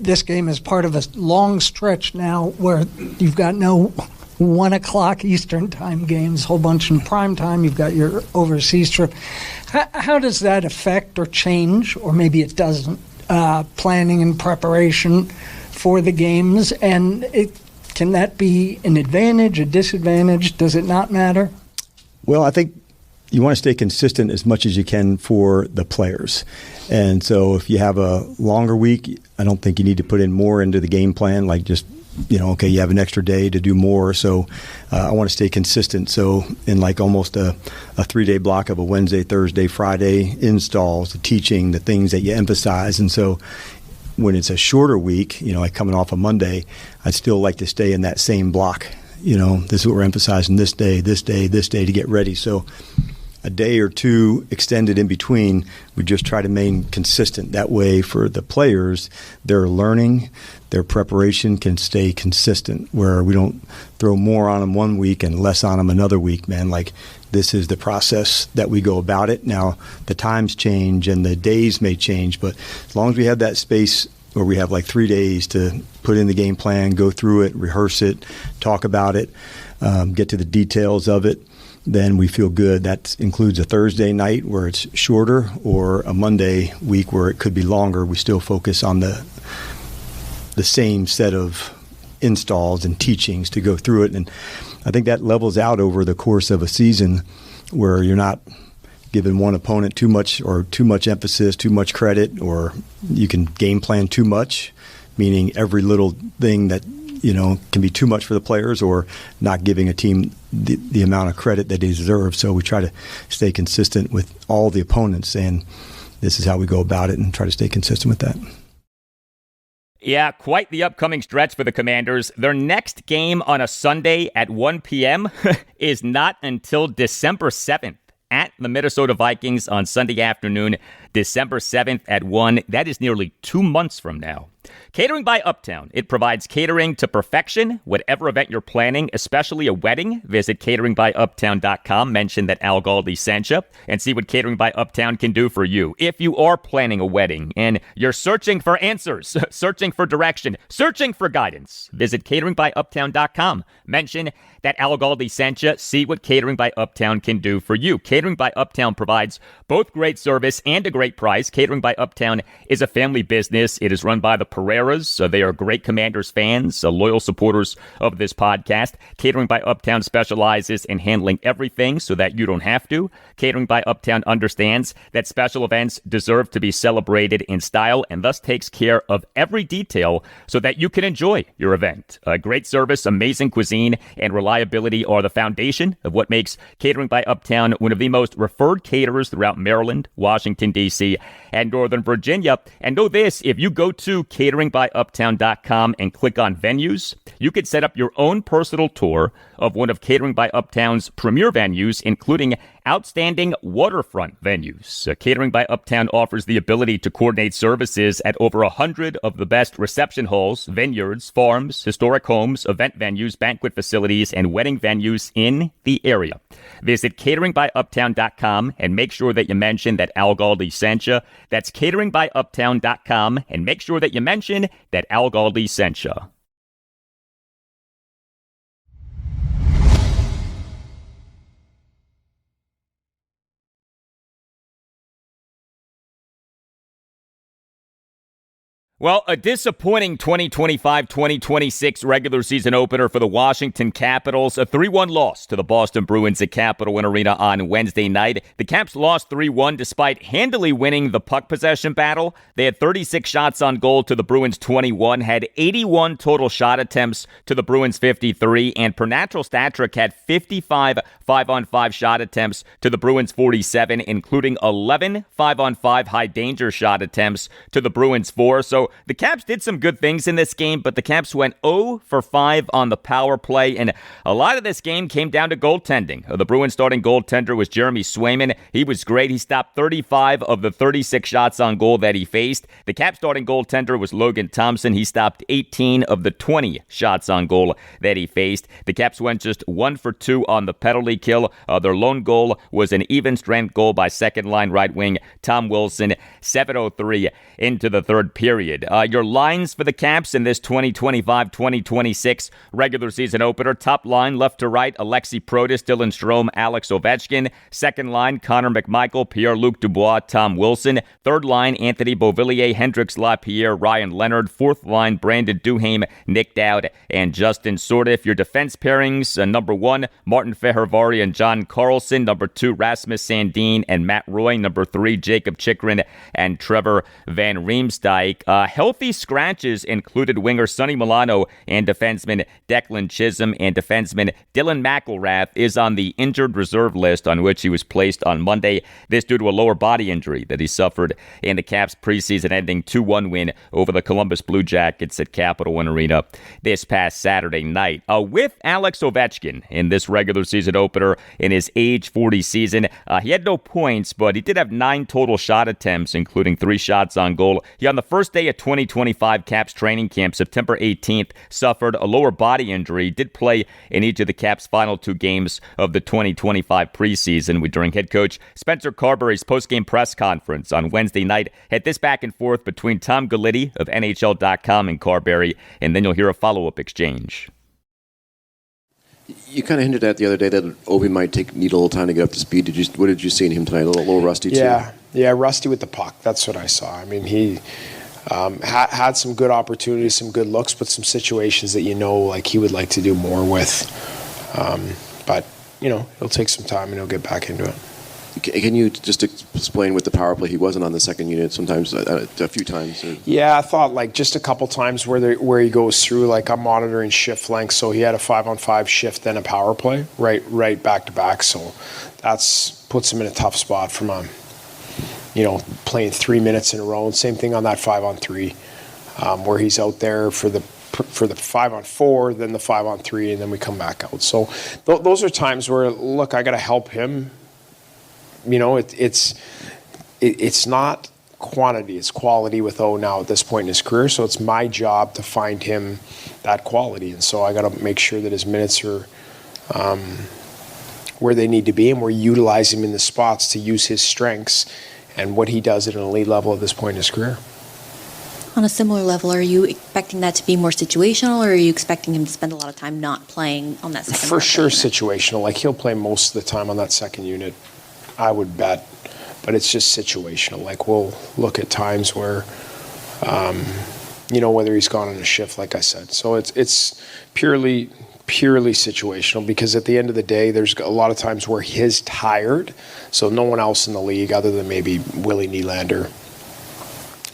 This game is part of a long stretch now where you've got no 1 o'clock Eastern time games, a whole bunch in prime time. You've got your overseas trip. How does that affect or change, or maybe it doesn't, planning and preparation for the games? And can that be an advantage, a disadvantage? Does it not matter? Well, I think you want to stay consistent as much as you can for the players. And so if you have a longer week, I don't think you need to put in more into the game plan, like just, okay, you have an extra day to do more. So I want to stay consistent. So in almost a 3-day block of a Wednesday, Thursday, Friday installs, the teaching, the things that you emphasize. And so when it's a shorter week, like coming off a Monday, I'd still like to stay in that same block. This is what we're emphasizing this day to get ready. So a day or two extended in between, we just try to remain consistent. That way for the players, their learning, their preparation can stay consistent, where we don't throw more on them one week and less on them another week, man. This is the process that we go about it. Now, the times change and the days may change, but as long as we have that space where we have 3 days to put in the game plan, go through it, rehearse it, talk about it, get to the details of it, then we feel good. That includes a Thursday night where it's shorter, or a Monday week where it could be longer. We still focus on the same set of installs and teachings to go through it. And I think that levels out over the course of a season, where you're not giving one opponent too much emphasis, too much credit, or you can game plan too much, meaning every little thing that can be too much for the players or not giving a team the amount of credit that they deserve. So we try to stay consistent with all the opponents, and this is how we go about it and try to stay consistent with that. Yeah, quite the upcoming stretch for the Commanders. Their next game on a Sunday at 1 p.m. is not until December 7th at the Minnesota Vikings on Sunday afternoon, December 7th at 1. That is nearly 2 months from now. Catering by Uptown. It provides catering to perfection, whatever event you're planning, especially a wedding. Visit cateringbyuptown.com. Mention that Al Galdi sent you and see what Catering by Uptown can do for you. If you are planning a wedding and you're searching for answers, searching for direction, searching for guidance, visit cateringbyuptown.com. Mention that Al Galdi sent you. See what Catering by Uptown can do for you. Catering by Uptown provides both great service and a great price. Catering by Uptown is a family business. It is run by the Pereiras. So they are great Commanders fans, loyal supporters of this podcast. Catering by Uptown specializes in handling everything so that you don't have to. Catering by Uptown understands that special events deserve to be celebrated in style and thus takes care of every detail so that you can enjoy your event. Great service, amazing cuisine, and reliability are the foundation of what makes Catering by Uptown one of the most referred caterers throughout Maryland, Washington, D.C., and Northern Virginia. And know this, if you go to cateringbyuptown.com and click on venues, you can set up your own personal tour of one of Catering by Uptown's premier venues, including outstanding waterfront venues. Catering by Uptown offers the ability to coordinate services at over 100 of the best reception halls, vineyards, farms, historic homes, event venues, banquet facilities, and wedding venues in the area. Visit cateringbyuptown.com and make sure that you mention that Al Galdi sent you. That's cateringbyuptown.com and make sure that you mention that Al Galdi sent you. Well, a disappointing 2025-2026 regular season opener for the Washington Capitals. A 3-1 loss to the Boston Bruins at Capital One Arena on Wednesday night. The Caps lost 3-1 despite handily winning the puck possession battle. They had 36 shots on goal to the Bruins 21, had 81 total shot attempts to the Bruins 53, and per natural stat trick had 55 5-on-5 shot attempts to the Bruins 47, including 11 5-on-5 high-danger shot attempts to the Bruins 4. So the Caps did some good things in this game, but the Caps went 0 for 5 on the power play, and a lot of this game came down to goaltending. The Bruins starting goaltender was Jeremy Swayman. He was great. He stopped 35 of the 36 shots on goal that he faced. The Caps starting goaltender was Logan Thompson. He stopped 18 of the 20 shots on goal that he faced. The Caps went just 1 for 2 on the penalty kill. Their lone goal was an even-strength goal by second-line right wing Tom Wilson, 7:03 into the third period. Your lines for the Caps in this 2025-2026 regular season opener. Top line, left to right, Alexi Protas, Dylan Strome, Alex Ovechkin. Second line, Connor McMichael, Pierre-Luc Dubois, Tom Wilson. Third line, Anthony Beauvillier, Hendrix Lapierre, Ryan Leonard. Fourth line, Brandon Duhaime, Nick Dowd, and Justin Sordiff. Your defense pairings, number 1, Martin Fehervari and John Carlson. Number 2, Rasmus Sandin and Matt Roy. Number 3, Jacob Chychrun and Trevor Van Riemsdyk. Healthy scratches included winger Sonny Milano and defenseman Declan Chisholm, and defenseman Dylan McElrath is on the injured reserve list on which he was placed on Monday. This due to a lower body injury that he suffered in the Caps' preseason-ending 2-1 win over the Columbus Blue Jackets at Capital One Arena this past Saturday night. With Alex Ovechkin in this regular season opener in his age 40 season, he had no points, but he did have 9 total shot attempts, including 3 shots on goal. He, on the first day of 2025 Caps training camp, September 18th, suffered a lower body injury. He did play in each of the Caps' final 2 games of the 2025 preseason. During head coach Spencer Carberry's post-game press conference on Wednesday night, had this back and forth between Tom Gallitti of NHL.com and Carberry, and then you'll hear a follow-up exchange. You kind of hinted at the other day that Obi might need a little time to get up to speed. What did you see in him tonight? A little rusty too? Yeah, rusty with the puck. That's what I saw. I mean, he had some good opportunities, some good looks, but some situations that like he would like to do more with. But it'll take some time and he'll get back into it. Can you just explain with the power play? He wasn't on the second unit sometimes, a few times. Yeah, I thought like just a couple times where he goes through, like I'm monitoring shift length, so he had a 5-on-5 shift, then a power play, right back to back. So that's puts him in a tough spot from playing 3 minutes in a row. And same thing on that 5-on-3, where he's out there for the 5-on-4, then the 5-on-3, and then we come back out. So those are times where, look, I got to help him. It's not quantity, it's quality with O now at this point in his career. So it's my job to find him that quality. And so I got to make sure that his minutes are where they need to be, and we're utilizing him in the spots to use his strengths and what he does at an elite level at this point in his career. On a similar level, are you expecting that to be more situational, or are you expecting him to spend a lot of time not playing on that second? For sure, situational. Like he'll play most of the time on that second unit, I would bet, but it's just situational. Like we'll look at times where, whether he's gone on a shift, like I said. So it's purely situational, because at the end of the day, there's a lot of times where he's tired, so no one else in the league other than maybe Willie Nylander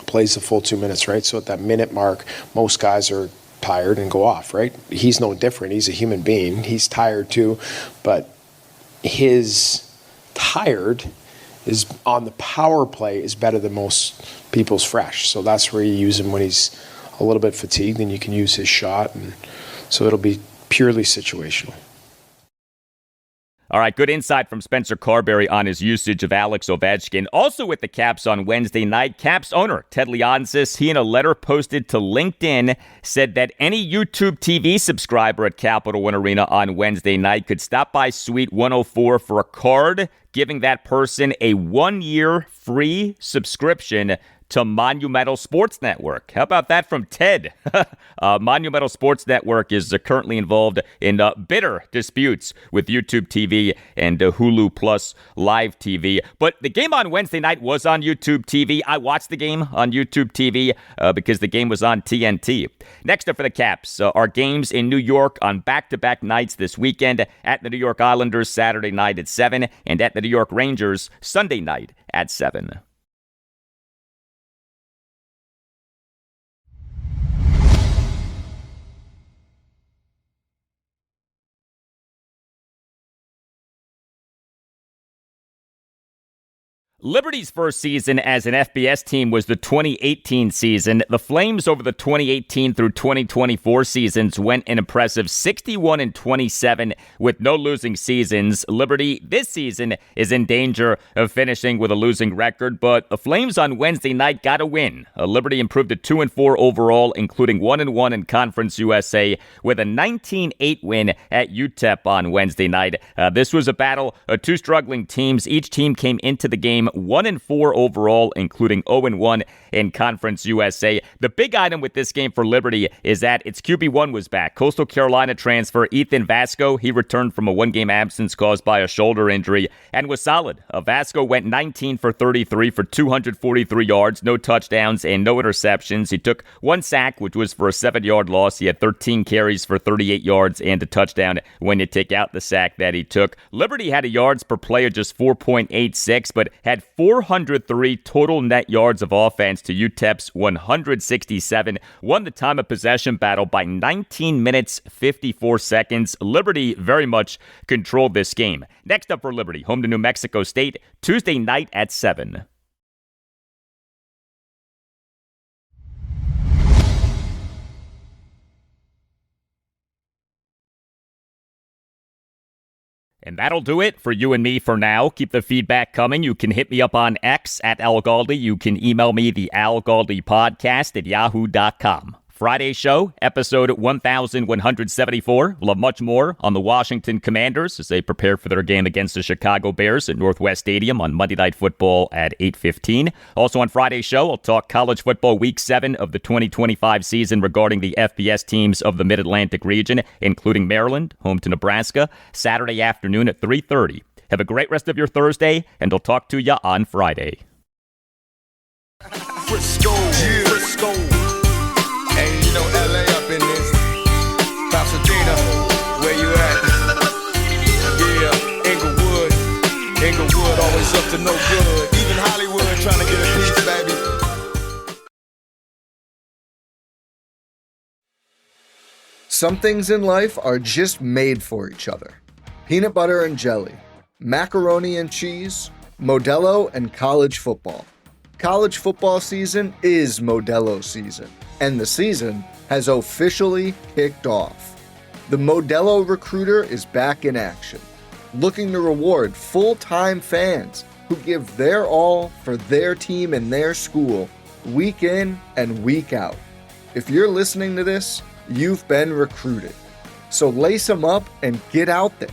plays the full 2 minutes, right? So at that minute mark, most guys are tired and go off, right? He's no different. He's a human being. He's tired too, but his tired is on the power play is better than most people's fresh. So that's where you use him when he's a little bit fatigued, and you can use his shot, and so it'll be purely situational. All right, good insight from Spencer Carberry on his usage of Alex Ovechkin. Also with the Caps on Wednesday night, Caps owner Ted Leonsis, he in a letter posted to LinkedIn said that any YouTube TV subscriber at Capital One Arena on Wednesday night could stop by Suite 104 for a card, giving that person a 1-year free subscription to Monumental Sports Network. How about that from Ted? Monumental Sports Network is currently involved in bitter disputes with YouTube TV and Hulu Plus Live TV. But the game on Wednesday night was on YouTube TV. I watched the game on YouTube TV because the game was on TNT. Next up for the Caps are games in New York on back-to-back nights this weekend, at the New York Islanders Saturday night at 7 and at the New York Rangers Sunday night at 7. Liberty's first season as an FBS team was the 2018 season. The Flames over the 2018 through 2024 seasons went an impressive 61-27 with no losing seasons. Liberty this season is in danger of finishing with a losing record, but the Flames on Wednesday night got a win. Liberty improved to 2-4 overall, including 1-1 in Conference USA with a 19-8 win at UTEP on Wednesday night. This was a battle of two struggling teams. Each team came into the game 1-4 overall, including 0-1 in Conference USA. The big item with this game for Liberty is that its QB1 was back. Coastal Carolina transfer Ethan Vasco, he returned from a one-game absence caused by a shoulder injury and was solid. Vasco went 19 for 33 for 243 yards, no touchdowns and no interceptions. He took one sack, which was for a 7-yard loss. He had 13 carries for 38 yards and a touchdown when you take out the sack that he took. Liberty had a yards per play of just 4.86, but had 403 total net yards of offense to UTEP's 167, won the time of possession battle by 19 minutes, 54 seconds. Liberty very much controlled this game. Next up for Liberty, home to New Mexico State, Tuesday night at 7. And that'll do it for you and me for now. Keep the feedback coming. You can hit me up on X at Al Galdi. You can email me the Al Galdi podcast at yahoo.com. Friday show, episode 1174. We'll have much more on the Washington Commanders as they prepare for their game against the Chicago Bears at Northwest Stadium on Monday Night Football at 8:15. Also on Friday's show, I'll talk college football week 7 of the 2025 season regarding the FBS teams of the Mid-Atlantic region, including Maryland, home to Nebraska, Saturday afternoon at 3:30. Have a great rest of your Thursday, and I'll talk to you on Friday. Frisco, Frisco. Hey, you know LA up in this. Pasadena, where you at? Yeah, Inglewood always It's up to no good. Even Hollywood trying to get a piece, baby. Some things in life are just made for each other. Peanut butter and jelly, macaroni and cheese, Modelo and college football. College football season is Modelo season, and the season has officially kicked off. The Modelo Recruiter is back in action, looking to reward full-time fans who give their all for their team and their school week in and week out. If you're listening to this, you've been recruited. So lace them up and get out there.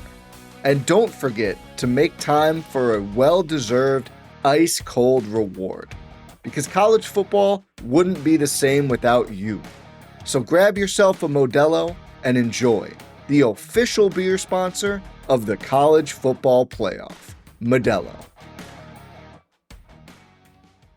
And don't forget to make time for a well-deserved ice-cold reward, because college football wouldn't be the same without you. So grab yourself a Modelo and enjoy, the official beer sponsor of the College Football Playoff, Modelo.